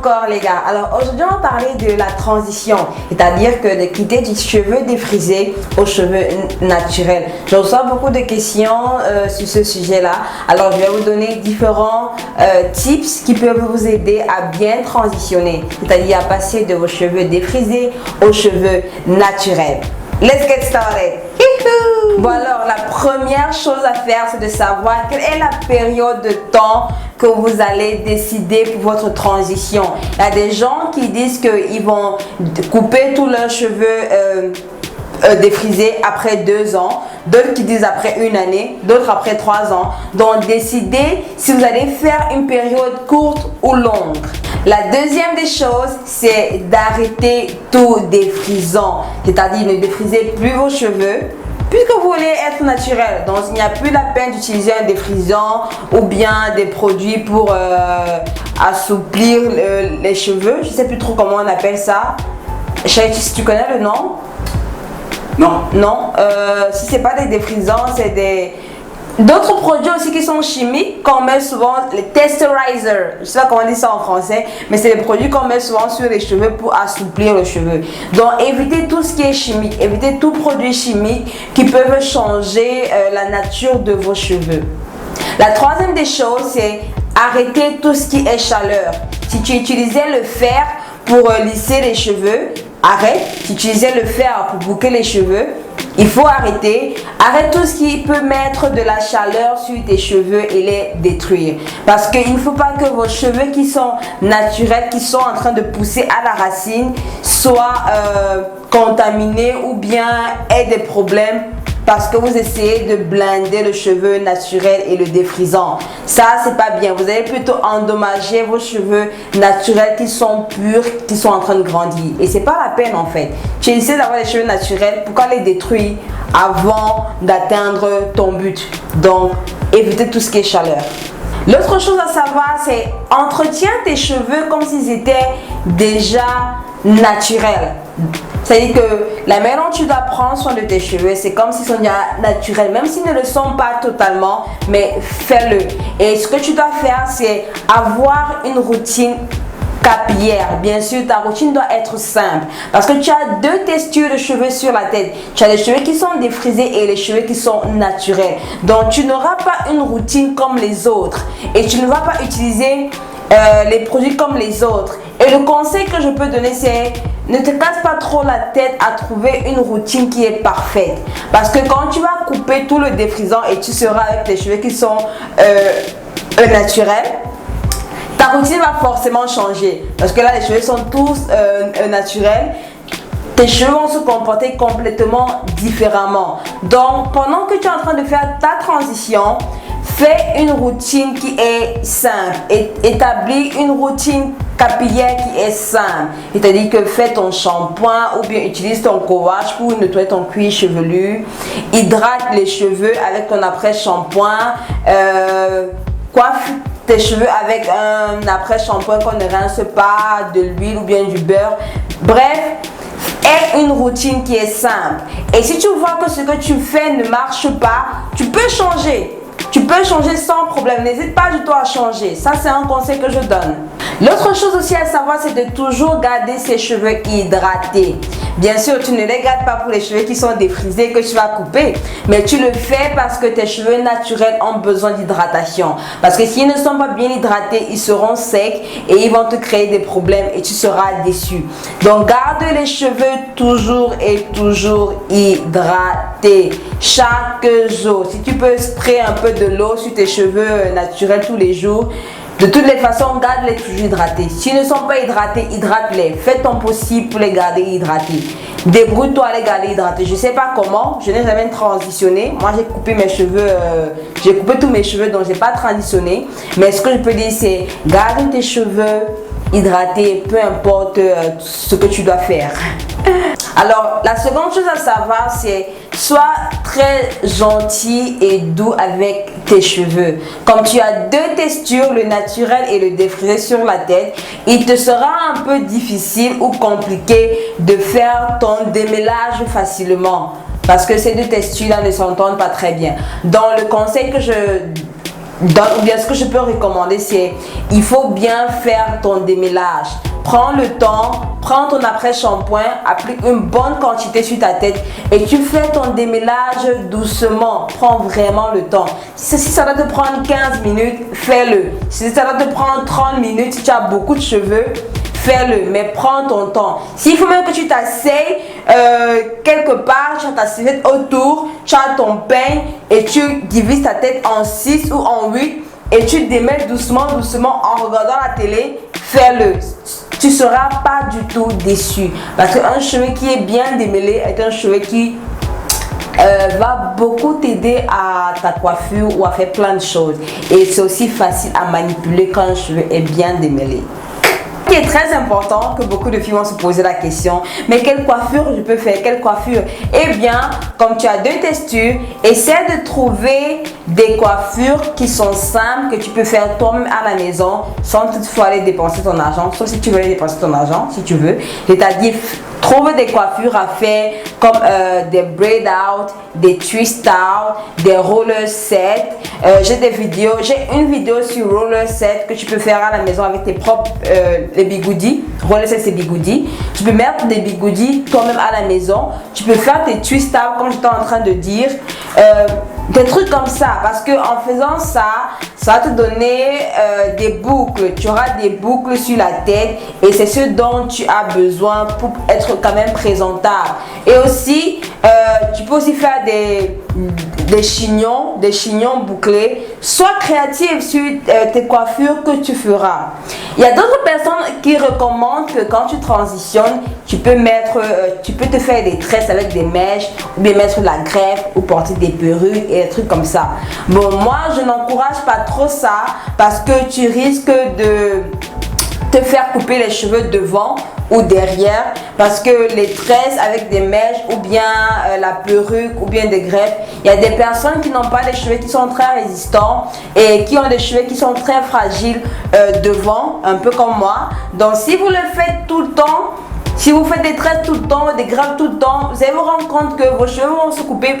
encore les gars. Alors aujourd'hui on va parler de la transition, c'est-à-dire que de quitter du cheveu défrisé aux cheveux naturels. Je reçois beaucoup de questions sur ce sujet-là. Alors je vais vous donner différents tips qui peuvent vous aider à bien transitionner, c'est-à-dire à passer de vos cheveux défrisés aux cheveux naturels. Let's get started. Bon alors, la première chose à faire, c'est de savoir quelle est la période de temps que vous allez décider pour votre transition. Il y a des gens qui disent qu'ils vont couper tous leurs cheveux défrisés après 2 ans, d'autres qui disent après 1 année, d'autres après 3 ans. Donc décidez si vous allez faire une période courte ou longue. La deuxième des choses, c'est d'arrêter tout défrisant, c'est-à-dire ne défrisez plus vos cheveux. Puisque vous voulez être naturel, donc il n'y a plus la peine d'utiliser un défrisant ou bien des produits pour assouplir les cheveux. Je ne sais plus trop comment on appelle ça. Si tu connais le nom? Non. Non. Si ce n'est pas des défrisants, c'est d'autres produits aussi qui sont chimiques qu'on met souvent, les texturizers, je ne sais pas comment on dit ça en français, mais c'est des produits qu'on met souvent sur les cheveux pour assouplir les cheveux. Donc évitez tout ce qui est chimique, évitez tout produit chimique qui peuvent changer la nature de vos cheveux. La troisième des choses, c'est arrêter tout ce qui est chaleur. Si tu utilisais le fer pour lisser les cheveux, arrête. Si tu utilisais le fer pour boucler les cheveux, il faut arrêter. Arrête tout ce qui peut mettre de la chaleur sur tes cheveux et les détruire. Parce qu'il ne faut pas que vos cheveux qui sont naturels, qui sont en train de pousser à la racine, soient contaminés ou bien aient des problèmes parce que vous essayez de blinder le cheveu naturel et le défrisant. Ça, c'est pas bien. Vous allez plutôt endommager vos cheveux naturels qui sont purs, qui sont en train de grandir. Et c'est pas la peine en fait. Tu essaies d'avoir des cheveux naturels, pourquoi les détruire avant d'atteindre ton but? Donc, évitez tout ce qui est chaleur. L'autre chose à savoir, c'est entretiens tes cheveux comme s'ils étaient déjà naturels. C'est-à-dire que la manière dont tu dois prendre soin de tes cheveux, c'est comme s'ils sont déjà naturels, même s'ils ne le sont pas totalement, mais fais-le. Et ce que tu dois faire, c'est avoir une routine capillaire. Bien sûr, ta routine doit être simple parce que tu as 2 textures de cheveux sur la tête. Tu as les cheveux qui sont défrisés et les cheveux qui sont naturels. Donc, tu n'auras pas une routine comme les autres et tu ne vas pas utiliser les produits comme les autres. Et le conseil que je peux donner, c'est ne te casse pas trop la tête à trouver une routine qui est parfaite. Parce que quand tu vas couper tout le défrisant et tu seras avec tes cheveux qui sont naturels, ta routine va forcément changer. Parce que là, les cheveux sont tous naturels. Tes cheveux vont se comporter complètement différemment. Donc, pendant que tu es en train de faire ta transition, fais une routine qui est simple. Établis une routine capillaire qui est simple. C'est-à-dire que fais ton shampoing ou bien utilise ton co-wash pour nettoyer ton cuir chevelu. Hydrate les cheveux avec ton après-shampoing. Coiffe tes cheveux avec un après-shampoing qu'on ne rince pas, de l'huile ou bien du beurre. Bref, aie une routine qui est simple. Et si tu vois que ce que tu fais ne marche pas, tu peux changer. Tu peux changer sans problème. N'hésite pas du tout à changer. Ça, c'est un conseil que je donne. L'autre chose aussi à savoir, c'est de toujours garder ses cheveux hydratés. Bien sûr, tu ne les gardes pas pour les cheveux qui sont défrisés que tu vas couper, mais tu le fais parce que tes cheveux naturels ont besoin d'hydratation. Parce que s'ils ne sont pas bien hydratés, ils seront secs et ils vont te créer des problèmes et tu seras déçu. Donc, garde les cheveux toujours et toujours hydratés chaque jour. Si tu peux sprayer un peu de l'eau sur tes cheveux naturels tous les jours, de toutes les façons, garde-les toujours hydratés. S'ils ne sont pas hydratés, hydrate-les. Fais ton possible pour les garder hydratés. Débrouille-toi à les garder hydratés. Je ne sais pas comment, je n'ai jamais transitionné. Moi, j'ai coupé mes cheveux, j'ai coupé tous mes cheveux, donc je n'ai pas transitionné. Mais ce que je peux dire, c'est garde tes cheveux hydratés, peu importe ce que tu dois faire. Alors, la seconde chose à savoir, c'est sois très gentil et doux avec tes cheveux. Comme tu as 2 textures, le naturel et le défrisé sur la tête, il te sera un peu difficile ou compliqué de faire ton démêlage facilement. Parce que ces 2 textures-là ne s'entendent pas très bien. Donc, le conseil que je ou bien ce que je peux recommander, c'est il faut bien faire ton démêlage. Prends le temps, prends ton après-shampoing, applique une bonne quantité sur ta tête et tu fais ton démêlage doucement. Prends vraiment le temps. Si ça doit te prendre 15 minutes, fais-le. Si ça doit te prendre 30 minutes, si tu as beaucoup de cheveux, fais-le, mais prends ton temps. S'il faut même que tu t'asseyes quelque part, tu as ta serviette autour, tu as ton peigne et tu divises ta tête en 6 ou en 8 et tu démêles doucement en regardant la télé, fais-le. Tu ne seras pas du tout déçu. Parce qu'un cheveu qui est bien démêlé est un cheveu qui va beaucoup t'aider à ta coiffure ou à faire plein de choses. Et c'est aussi facile à manipuler quand un cheveu est bien démêlé. Ce qui est très important, que beaucoup de filles vont se poser la question, mais quelle coiffure je peux faire, quelle coiffure? Eh bien, comme tu as deux textures, essaie de trouver des coiffures qui sont simples, que tu peux faire toi-même à la maison, sans toutefois aller dépenser ton argent, sauf si tu veux aller dépenser ton argent, si tu veux. C'est-à-dire, trouve des coiffures à faire comme des braid out, des twist out, des roller sets. J'ai une vidéo sur roller set que tu peux faire à la maison avec tes propres les bigoudis. Roller set, c'est bigoudis. Tu peux mettre des bigoudis toi-même à la maison. Tu peux faire tes twist out comme j'étais en train de dire. Des trucs comme ça, parce que en faisant ça, ça va te donner des boucles. Tu auras des boucles sur la tête et c'est ce dont tu as besoin pour être quand même présentable. Et aussi, tu peux aussi faire des chignons bouclés. Sois créative sur tes coiffures que tu feras. Il y a d'autres personnes qui recommandent que quand tu transitionnes, tu peux te faire des tresses avec des mèches, ou bien mettre la greffe, ou porter des perruques et des trucs comme ça. Bon, moi, je n'encourage pas trop ça parce que tu risques de te faire couper les cheveux devant ou derrière, parce que les tresses avec des mèches ou bien la perruque ou bien des greffes, il y a des personnes qui n'ont pas des cheveux qui sont très résistants et qui ont des cheveux qui sont très fragiles devant, un peu comme moi. Donc si vous le faites tout le temps, si vous faites des tresses tout le temps, des greffes tout le temps, vous allez vous rendre compte que vos cheveux vont se couper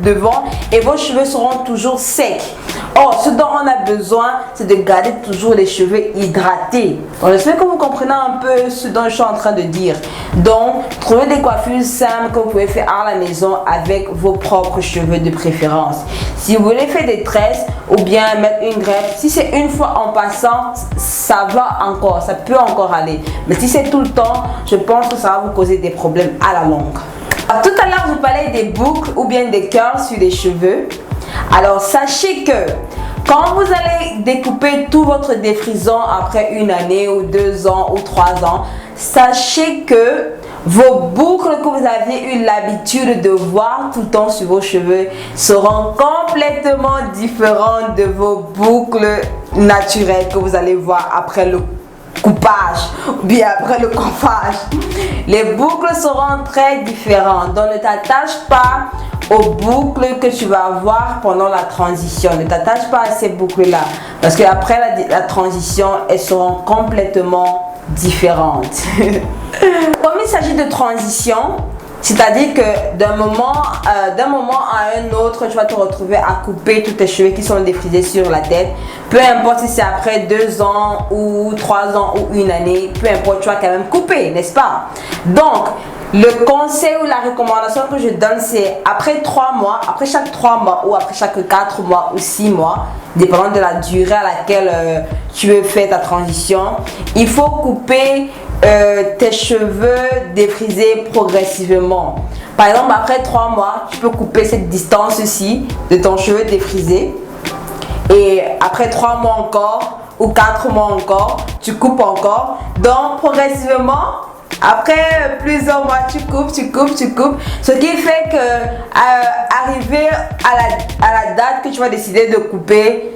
devant et vos cheveux seront toujours secs. Or, ce dont on a besoin, c'est de garder toujours les cheveux hydratés. Donc, j'espère que vous comprenez un peu ce dont je suis en train de dire. Donc, trouvez des coiffures simples que vous pouvez faire à la maison avec vos propres cheveux de préférence. Si vous voulez faire des tresses ou bien mettre une greffe, si c'est une fois en passant, ça va encore, ça peut encore aller. Mais si c'est tout le temps, je pense que ça va vous causer des problèmes à la longue. Alors, tout à l'heure, je vous parlais des boucles ou bien des curls sur les cheveux. Alors, sachez que quand vous allez découper tout votre défrisant après une année ou 2 ans ou 3 ans, sachez que vos boucles que vous avez eu l'habitude de voir tout le temps sur vos cheveux seront complètement différentes de vos boucles naturelles que vous allez voir après le coupage ou bien après le coiffage. Les boucles seront très différentes, donc ne t'attache pas aux boucles que tu vas avoir pendant la transition. Ne t'attache pas à ces boucles là parce que après la transition, elles seront complètement différentes. Comme il s'agit de transition, c'est-à-dire que d'un moment à un autre, tu vas te retrouver à couper tous tes cheveux qui sont défrisés sur la tête. Peu importe si c'est après 2 ans ou 3 ans ou une année, peu importe, tu vas quand même couper, n'est-ce pas? Donc, le conseil ou la recommandation que je donne, c'est après 3 mois, après chaque 3 mois ou après chaque 4 mois ou 6 mois, dépendant de la durée à laquelle tu veux faire ta transition, il faut couper tes cheveux défrisés progressivement. Par exemple, après 3 mois, tu peux couper cette distance-ci de ton cheveu défrisé. Et après 3 mois encore ou 4 mois encore, tu coupes encore. Donc, progressivement, après plusieurs mois, tu coupes. Ce qui fait que arriver à la date que tu vas décider de couper,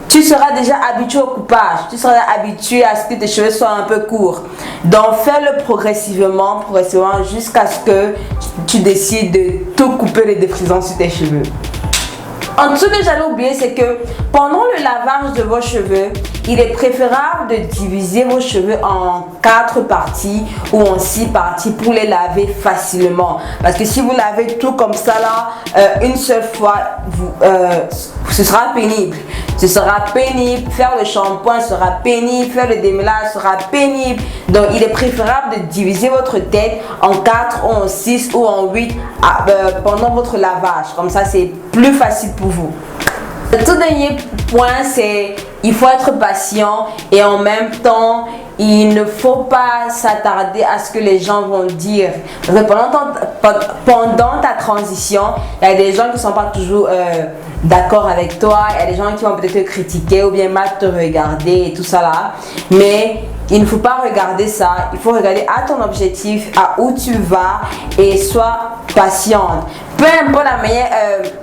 tu seras déjà habitué au coupage. Tu seras habitué à ce que tes cheveux soient un peu courts. Donc, fais-le progressivement jusqu'à ce que tu décides de tout couper les défrisants sur tes cheveux. Un truc que j'allais oublier, c'est que pendant le lavage de vos cheveux, il est préférable de diviser vos cheveux en 4 parties ou en 6 parties pour les laver facilement. Parce que si vous lavez tout comme ça là, une seule fois, ce sera pénible. ce sera pénible, faire le shampoing sera pénible, faire le démêlage sera pénible. Donc il est préférable de diviser votre tête en 4 ou en 6 ou en 8 pendant votre lavage. Comme ça, c'est plus facile pour vous. Le tout dernier point, c'est il faut être patient et en même temps, il ne faut pas s'attarder à ce que les gens vont dire. Parce que pendant ta transition, il y a des gens qui ne sont pas toujours d'accord avec toi, il y a des gens qui vont peut-être te critiquer ou bien mal te regarder et tout ça là. Mais il ne faut pas regarder ça, il faut regarder à ton objectif, à où tu vas et sois patiente. Peu importe la manière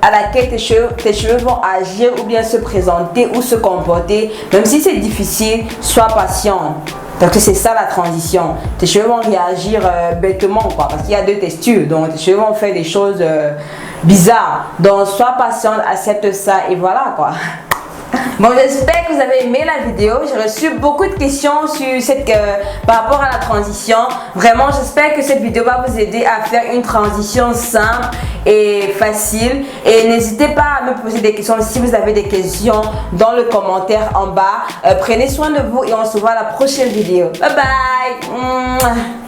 à laquelle tes cheveux vont agir ou bien se présenter ou se comporter, même si c'est difficile, sois patiente. Parce que c'est ça la transition. Tes cheveux vont réagir bêtement quoi, parce qu'il y a 2 textures, donc tes cheveux vont faire des choses bizarres. Donc sois patiente, accepte ça et voilà quoi. Bon, j'espère que vous avez aimé la vidéo. J'ai reçu beaucoup de questions sur par rapport à la transition. Vraiment, j'espère que cette vidéo va vous aider à faire une transition simple et facile. Et n'hésitez pas à me poser des questions si vous avez des questions dans le commentaire en bas. Prenez soin de vous et on se voit à la prochaine vidéo. Bye bye.